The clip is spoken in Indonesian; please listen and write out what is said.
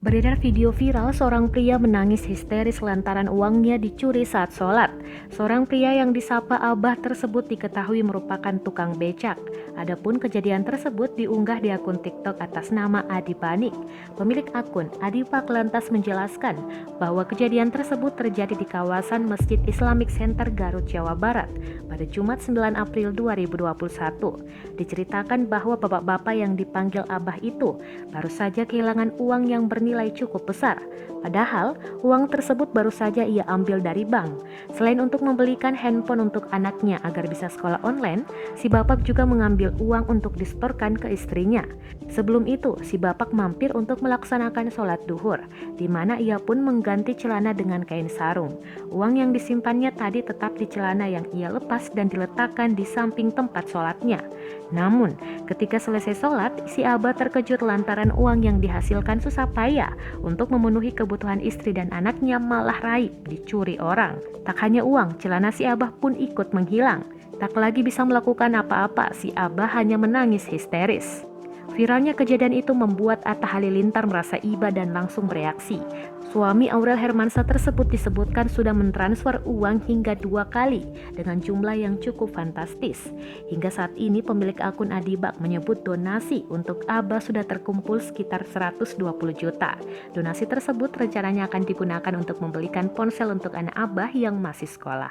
Beredar video viral seorang pria menangis histeris lantaran uangnya dicuri saat sholat. Seorang pria yang disapa Abah tersebut diketahui merupakan tukang becak. Adapun kejadian tersebut diunggah di akun TikTok atas nama Adi Panik. Pemilik akun, Adi Pak, lantas menjelaskan bahwa kejadian tersebut terjadi di kawasan Masjid Islamic Center Garut, Jawa Barat pada Jumat 9 April 2021. Diceritakan bahwa bapak-bapak yang dipanggil Abah itu baru saja kehilangan uang yang bernilai cukup besar. Padahal uang tersebut baru saja ia ambil dari bank. Selain untuk membelikan handphone untuk anaknya agar bisa sekolah online, si bapak juga mengambil uang untuk disetorkan ke istrinya. Sebelum itu, si bapak mampir untuk melaksanakan sholat duhur, di mana ia pun mengganti celana dengan kain sarung. Uang yang disimpannya tadi tetap di celana yang ia lepas dan diletakkan di samping tempat sholatnya. Namun, ketika selesai sholat, si Abah terkejut lantaran uang yang dihasilkan susah payah untuk memenuhi kebutuhan istri dan anaknya malah raib dicuri orang. Tak hanya uang, celana si Abah pun ikut menghilang. Tak lagi bisa melakukan apa-apa, si Abah hanya menangis histeris. Viralnya kejadian itu membuat Atta Halilintar merasa iba dan langsung bereaksi. Suami Aurel Hermansyah tersebut disebutkan sudah mentransfer uang hingga 2 kali dengan jumlah yang cukup fantastis. Hingga saat ini pemilik akun Adibak menyebut donasi untuk Abah sudah terkumpul sekitar 120 juta. Donasi tersebut rencananya akan digunakan untuk membelikan ponsel untuk anak Abah yang masih sekolah.